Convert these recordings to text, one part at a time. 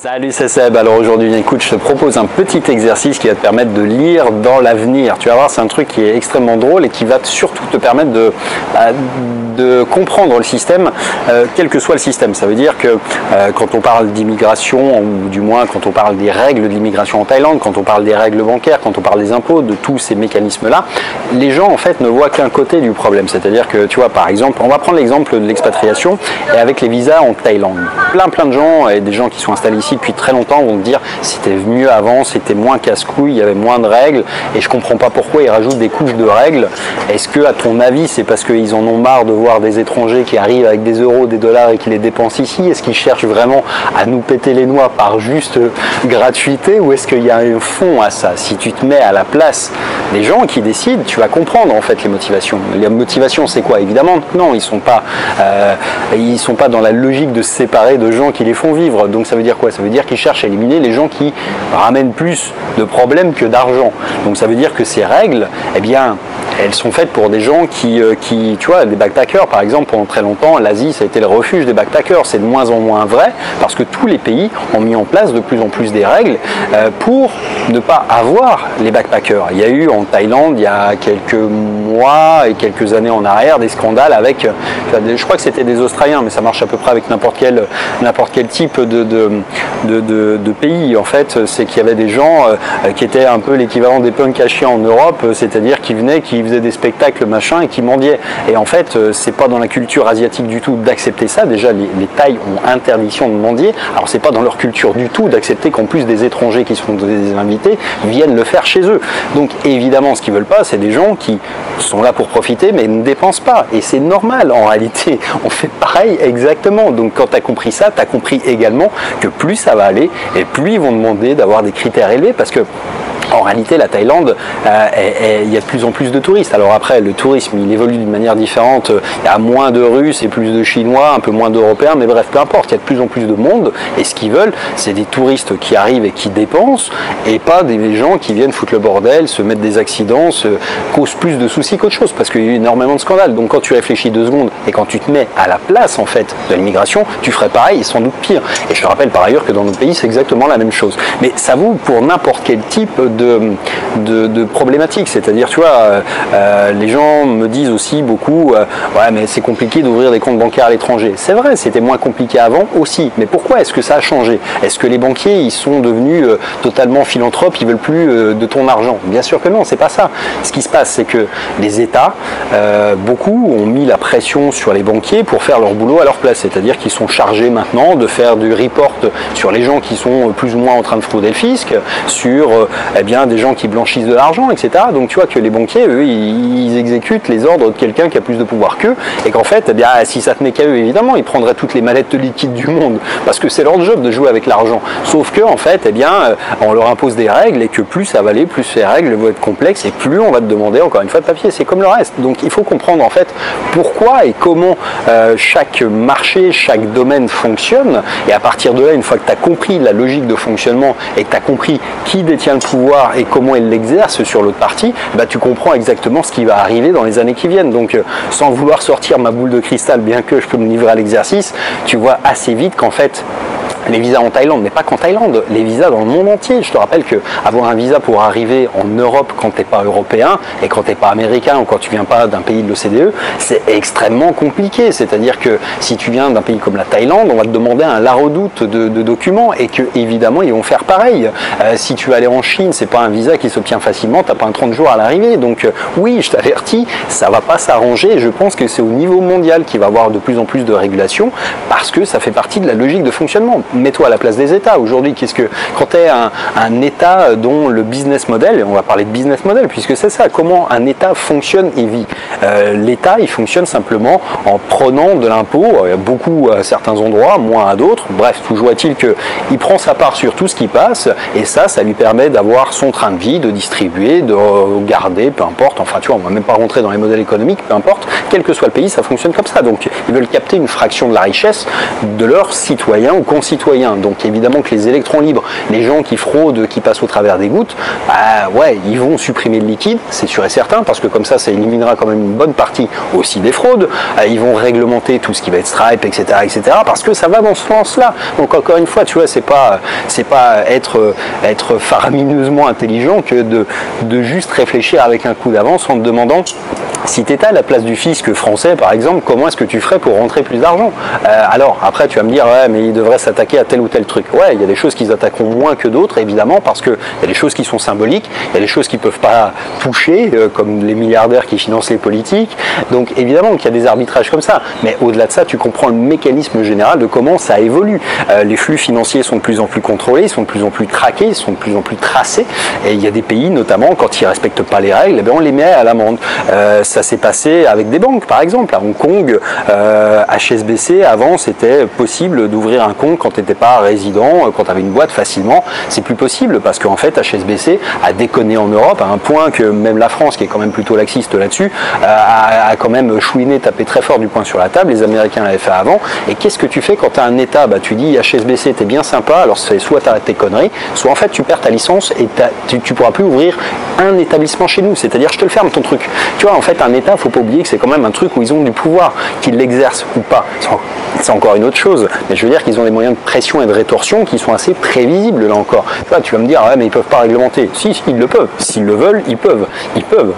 Salut, c'est Seb. Alors aujourd'hui, écoute, je te propose un petit exercice qui va te permettre de lire dans l'avenir. Tu vas voir, c'est un truc qui est extrêmement drôle et qui va surtout te permettre de comprendre le système, quel que soit le système. Ça veut dire que quand on parle d'immigration, ou du moins quand on parle des règles de l'immigration en Thaïlande, quand on parle des règles bancaires, quand on parle des impôts, de tous ces mécanismes-là, les gens en fait ne voient qu'un côté du problème. C'est-à-dire que, tu vois, par exemple, on va prendre l'exemple de l'expatriation et avec les visas en Thaïlande. Plein de gens et des gens qui sont installés ici depuis très longtemps vont te dire c'était mieux avant, c'était moins casse-couille, il y avait moins de règles et je comprends pas pourquoi ils rajoutent des couches de règles. Est-ce que, à ton avis, c'est parce qu'ils en ont marre de voir des étrangers qui arrivent avec des euros, des dollars et qui les dépensent ici? Est-ce qu'ils cherchent vraiment à nous péter les noix par juste gratuité ou est-ce qu'il y a un fond à ça? Si tu te mets à la place des gens qui décident, tu vas comprendre en fait les motivations. Les motivations, c'est quoi? Évidemment, non, ils sont pas dans la logique de se séparer de gens qui les font vivre. Donc ça veut dire quoi? Ça veut dire qu'ils cherchent à éliminer les gens qui ramènent plus de problèmes que d'argent. Donc ça veut dire que ces règles, eh bien, elles sont faites pour des gens qui tu vois, des backpackers par exemple, pendant très longtemps, l'Asie, ça a été le refuge des backpackers. C'est de moins en moins vrai parce que tous les pays ont mis en place de plus en plus des règles pour ne pas avoir les backpackers. Il y a eu en Thaïlande, il y a quelques mois et quelques années en arrière, des scandales avec, je crois que c'était des Australiens, mais ça marche à peu près avec n'importe quel type de pays. En fait, c'est qu'il y avait des gens qui étaient un peu l'équivalent des punks à chiens en Europe, c'est-à-dire qui venaient, qui faisaient des spectacles machin et qui mendiaient. Et en fait, c'est pas dans la culture asiatique du tout d'accepter ça. Déjà, les Thaïs ont interdiction de mendier. Alors c'est pas dans leur culture du tout d'accepter qu'en plus des étrangers qui sont des invités viennent le faire chez eux. Donc évidemment, ce qu'ils veulent pas, c'est des gens qui sont là pour profiter mais ne dépensent pas. Et c'est normal en réalité. On fait pareil exactement. Donc quand tu as compris ça, tu as compris également que plus ça va aller et plus ils vont demander d'avoir des critères élevés parce que en réalité, la Thaïlande, il y a de plus en plus de touristes. Alors après, le tourisme, il évolue d'une manière différente. Il y a moins de Russes et plus de Chinois, un peu moins d'Européens, mais bref, peu importe. Il y a de plus en plus de monde. Et ce qu'ils veulent, c'est des touristes qui arrivent et qui dépensent, et pas des gens qui viennent foutre le bordel, se mettre des accidents, se causent plus de soucis qu'autre chose, parce qu'il y a eu énormément de scandales. Donc quand tu réfléchis 2 secondes et quand tu te mets à la place en fait de l'immigration, tu ferais pareil et sans doute pire. Et je te rappelle par ailleurs que dans notre pays, c'est exactement la même chose. Mais ça vaut pour n'importe quel type de problématiques, c'est-à-dire, tu vois, les gens me disent aussi beaucoup, ouais, mais c'est compliqué d'ouvrir des comptes bancaires à l'étranger. C'est vrai, c'était moins compliqué avant aussi, mais pourquoi est-ce que ça a changé? Est-ce que les banquiers, ils sont devenus totalement philanthropes, ils veulent plus de ton argent? Bien sûr que non, c'est pas ça. Ce qui se passe, c'est que les États, beaucoup ont mis la pression sur les banquiers pour faire leur boulot à leur place, c'est-à-dire qu'ils sont chargés maintenant de faire du report sur les gens qui sont plus ou moins en train de frauder le fisc, sur eh bien, des gens qui blanchissent de l'argent, etc. Donc tu vois que les banquiers, eux, ils exécutent les ordres de quelqu'un qui a plus de pouvoir qu'eux, et qu'en fait, eh bien, si ça tenait qu'à eux, évidemment, ils prendraient toutes les mallettes de liquide du monde, parce que c'est leur job de jouer avec l'argent. Sauf que, en fait, eh bien, on leur impose des règles, et que plus ça va aller, plus ces règles vont être complexes, et plus on va te demander, encore une fois, de papier. C'est comme le reste. Donc il faut comprendre, en fait, pourquoi et comment chaque marché, chaque domaine fonctionne, et à partir de là, une fois que tu as compris la logique de fonctionnement, et que tu as compris qui détient le pouvoir, et comment elle l'exerce sur l'autre partie, bah, tu comprends exactement ce qui va arriver dans les années qui viennent. Donc sans vouloir sortir ma boule de cristal, bien que je peux me livrer à l'exercice, tu vois assez vite qu'en fait les visas en Thaïlande, mais pas qu'en Thaïlande, les visas dans le monde entier. Je te rappelle que avoir un visa pour arriver en Europe quand tu n'es pas européen et quand tu n'es pas américain ou quand tu viens pas d'un pays de l'OCDE, c'est extrêmement compliqué. C'est-à-dire que si tu viens d'un pays comme la Thaïlande, on va te demander un laro-doute de documents et que évidemment ils vont faire pareil. Si tu vas aller en Chine, c'est pas un visa qui s'obtient facilement, tu n'as pas un 30 jours à l'arrivée. Donc oui, je t'avertis, ça va pas s'arranger. Je pense que c'est au niveau mondial qu'il va y avoir de plus en plus de régulations parce que ça fait partie de la logique de fonctionnement. Mets-toi à la place des États. Aujourd'hui, quand tu es un État dont le business model, et on va parler de business model puisque c'est ça, comment un État fonctionne et vit. L'État, il fonctionne simplement en prenant de l'impôt, beaucoup à certains endroits, moins à d'autres. Bref, toujours est-il qu'il prend sa part sur tout ce qui passe et ça lui permet d'avoir son train de vie, de distribuer, de garder, peu importe. Enfin, tu vois, on va même pas rentrer dans les modèles économiques, peu importe. Quel que soit le pays, ça fonctionne comme ça. Donc, ils veulent capter une fraction de la richesse de leurs citoyens ou concitoyens. citoyens. Donc évidemment que les électrons libres, les gens qui fraudent, qui passent au travers des gouttes, bah ouais, ils vont supprimer le liquide, c'est sûr et certain, parce que comme ça éliminera quand même une bonne partie aussi des fraudes. Ils vont réglementer tout ce qui va être Stripe, etc., etc., parce que ça va dans ce sens-là. Donc encore une fois, tu vois, c'est pas être faramineusement intelligent que de juste réfléchir avec un coup d'avance en te demandant, si tu étais à la place du fisc français, par exemple, comment est-ce que tu ferais pour rentrer plus d'argent? Alors, après, tu vas me dire, ouais, mais ils devraient s'attaquer à tel ou tel truc. Ouais, il y a des choses qu'ils attaqueront moins que d'autres, évidemment, parce qu'il y a des choses qui sont symboliques, il y a des choses qu'ils ne peuvent pas toucher, comme les milliardaires qui financent les politiques. Donc, évidemment qu'il y a des arbitrages comme ça. Mais au-delà de ça, tu comprends le mécanisme général de comment ça évolue. Les flux financiers sont de plus en plus contrôlés, ils sont de plus en plus traqués, ils sont de plus en plus tracés. Et il y a des pays, notamment, quand ils ne respectent pas les règles, eh bien, on les met à l'amende. Ça s'est passé avec des banques, par exemple. À Hong Kong, HSBC, avant, c'était possible d'ouvrir un compte quand tu n'étais pas résident, quand tu avais une boîte facilement. C'est plus possible parce qu'en fait, HSBC a déconné en Europe à un point que même la France, qui est quand même plutôt laxiste là-dessus, a quand même chouiné, tapé très fort du poing sur la table. Les Américains l'avaient fait avant. Et qu'est-ce que tu fais quand tu as un État? Bah, tu dis HSBC, t'es bien sympa, alors soit tu arrêtes tes conneries, soit en fait tu perds ta licence et tu pourras plus ouvrir un établissement chez nous. C'est-à-dire, je te le ferme ton truc. Tu vois, en fait, un État, faut pas oublier que c'est quand même un truc où ils ont du pouvoir, qu'ils l'exercent ou pas. C'est encore une autre chose. Mais je veux dire qu'ils ont des moyens de pression et de rétorsion qui sont assez prévisibles, là encore. Tu vois, tu vas me dire, ouais, mais ils peuvent pas réglementer. Si, ils le peuvent. S'ils le veulent, ils peuvent. Ils peuvent.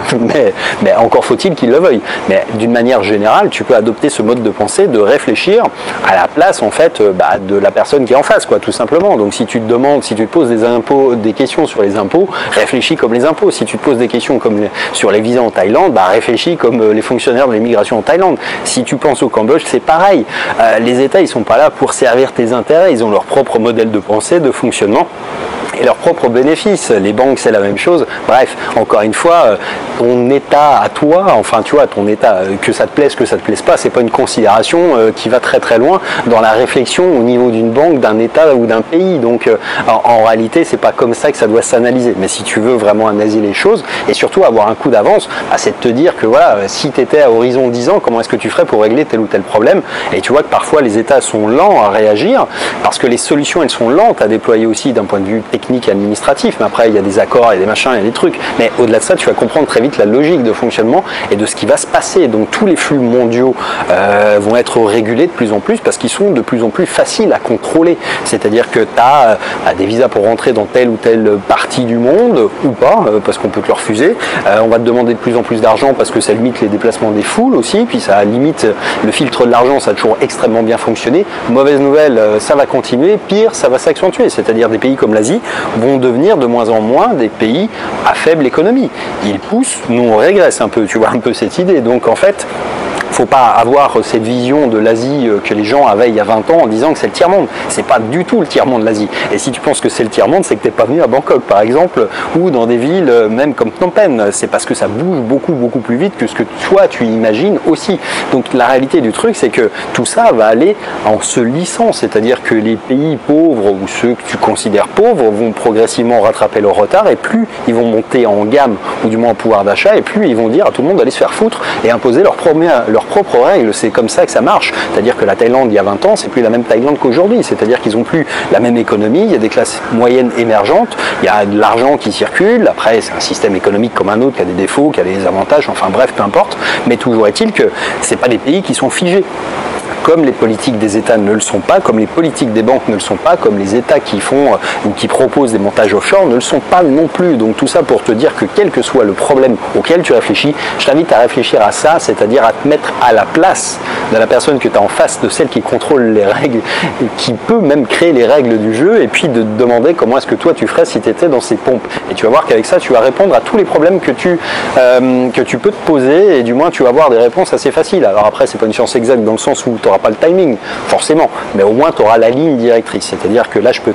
Mais encore faut-il qu'ils le veuillent. Mais d'une manière générale, tu peux adopter ce mode de pensée, de réfléchir à la place, en fait, de la personne qui est en face, quoi, tout simplement. Donc, si tu te demandes, si tu te poses des questions sur les impôts, réfléchis comme les impôts. Si tu te poses des questions sur les visas en Thaïlande, réfléchis comme les fonctionnaires de l'immigration en Thaïlande. Si tu penses au Cambodge, c'est pareil. Les États, ils sont pas là pour servir tes intérêts. Ils ont leur propre modèle de pensée, de fonctionnement et leurs propres bénéfices. Les banques, c'est la même chose. Bref, encore une fois, ton état à toi, enfin tu vois, ton état, que ça te plaise, que ça te plaise pas, c'est pas une considération qui va très très loin dans la réflexion au niveau d'une banque, d'un état ou d'un pays. Donc en réalité, c'est pas comme ça que ça doit s'analyser. Mais si tu veux vraiment analyser les choses et surtout avoir un coup d'avance, c'est de te dire que voilà, si tu étais à horizon 10 ans, comment est-ce que tu ferais pour régler tel ou tel problème? Et tu vois que parfois les états sont lents à réagir parce que les solutions, elles sont lentes à déployer aussi d'un point de vue technique et administratif, mais après il y a des accords, il y a des machins, il y a des trucs, mais au-delà de ça tu vas comprendre très vite la logique de fonctionnement et de ce qui va se passer. Donc tous les flux mondiaux vont être régulés de plus en plus parce qu'ils sont de plus en plus faciles à contrôler, c'est-à-dire que tu as des visas pour rentrer dans telle ou telle partie du monde ou pas, parce qu'on peut te le refuser, on va te demander de plus en plus d'argent parce que ça limite les déplacements des foules aussi, puis ça limite le filtre de l'argent, ça a toujours extrêmement bien fonctionné. Mauvaise nouvelle, ça va continuer, pire, ça va s'accentuer, c'est-à-dire des pays comme l'Asie vont devenir de moins en moins des pays à faible économie. Ils poussent, nous on régresse un peu, tu vois un peu cette idée. Donc en fait, faut pas avoir cette vision de l'Asie que les gens avaient il y a 20 ans en disant que c'est le tiers-monde. C'est pas du tout le tiers-monde l'Asie. Et si tu penses que c'est le tiers-monde, c'est que t'es pas venu à Bangkok par exemple, ou dans des villes même comme Phnom Penh. C'est parce que ça bouge beaucoup plus vite que ce que toi tu imagines aussi. Donc la réalité du truc, c'est que tout ça va aller en se lissant. C'est-à-dire que les pays pauvres ou ceux que tu considères pauvres vont progressivement rattraper leur retard et plus ils vont monter en gamme ou du moins en pouvoir d'achat et plus ils vont dire à tout le monde d'aller se faire foutre et imposer leurs propres règles. C'est comme ça que ça marche. C'est-à-dire que la Thaïlande, il y a 20 ans, c'est plus la même Thaïlande qu'aujourd'hui. C'est-à-dire qu'ils n'ont plus la même économie, il y a des classes moyennes émergentes, il y a de l'argent qui circule. Après, c'est un système économique comme un autre qui a des défauts, qui a des avantages, enfin bref, peu importe. Mais toujours est-il que ce n'est pas des pays qui sont figés. Comme les politiques des États ne le sont pas, comme les politiques des banques ne le sont pas, comme les États qui font ou qui proposent des montages offshore ne le sont pas non plus. Donc tout ça pour te dire que quel que soit le problème auquel tu réfléchis, je t'invite à réfléchir à ça, c'est-à-dire à te mettre à la place de la personne que tu as en face, de celle qui contrôle les règles, et qui peut même créer les règles du jeu, et puis de te demander comment est-ce que toi tu ferais si tu étais dans ces pompes. Et tu vas voir qu'avec ça, tu vas répondre à tous les problèmes que tu peux te poser, et du moins tu vas avoir des réponses assez faciles. Alors après, c'est pas une science exacte dans le sens où tu n'auras pas le timing, forcément, mais au moins tu auras la ligne directrice. C'est-à-dire que là, je peux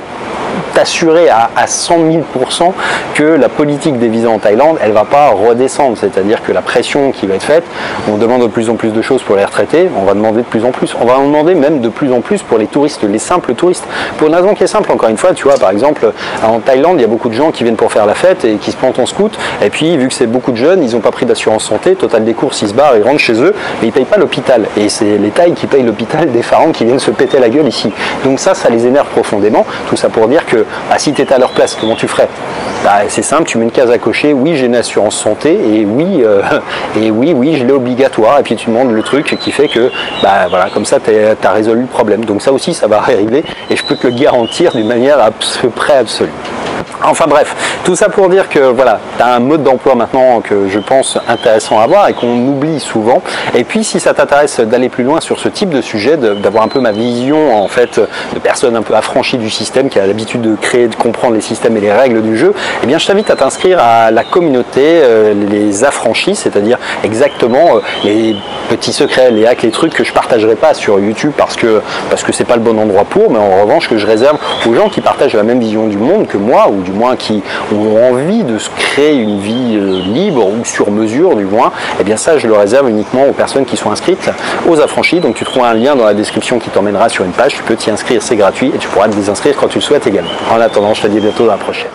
t'assurer à 100 000% que la politique des visas en Thaïlande, elle va pas redescendre. C'est-à-dire que la pression qui va être faite, on demande de plus en plus de choses pour les retraités, on va demander de plus en plus. On va en demander même de plus en plus pour les touristes, les simples touristes. Pour une raison qui est simple, encore une fois, tu vois, par exemple, en Thaïlande, il y a beaucoup de gens qui viennent pour faire la fête et qui se plantent en scout. Et puis, vu que c'est beaucoup de jeunes, ils n'ont pas pris d'assurance santé, total des courses, ils se barrent, ils rentrent chez eux, mais ils ne payent pas l'hôpital. Et c'est les Thaïs qui payent l'hôpital des pharaons qui viennent se péter la gueule ici. Donc ça les énerve profondément. Tout ça pour dire que si tu étais à leur place, comment tu ferais? C'est simple, tu mets une case à cocher, oui j'ai une assurance santé et oui, je l'ai obligatoire, et puis tu demandes le truc qui fait que voilà, comme ça tu as résolu le problème. Donc ça aussi ça va arriver et je peux te le garantir d'une manière à peu près absolue. Enfin bref, tout ça pour dire que voilà, tu as un mode d'emploi maintenant que je pense intéressant à voir et qu'on oublie souvent. Et puis si ça t'intéresse d'aller plus loin sur ce type de sujet, d'avoir un peu ma vision en fait de personne un peu affranchie du système, qui a l'habitude de créer, de comprendre les systèmes et les règles du jeu, eh bien je t'invite à t'inscrire à la communauté les affranchis, c'est-à-dire exactement les petits secrets, les hacks, les trucs que je partagerai pas sur YouTube parce que c'est pas le bon endroit pour, mais en revanche que je réserve aux gens qui partagent la même vision du monde que moi, ou du moins qui ont envie de se créer une vie libre ou sur mesure du moins. Et bien ça je le réserve uniquement aux personnes qui sont inscrites aux affranchis. Donc tu trouveras un lien dans la description qui t'emmènera sur une page, tu peux t'y inscrire, c'est gratuit et tu pourras te désinscrire quand tu le souhaites également. En attendant, je te dis à bientôt dans la prochaine.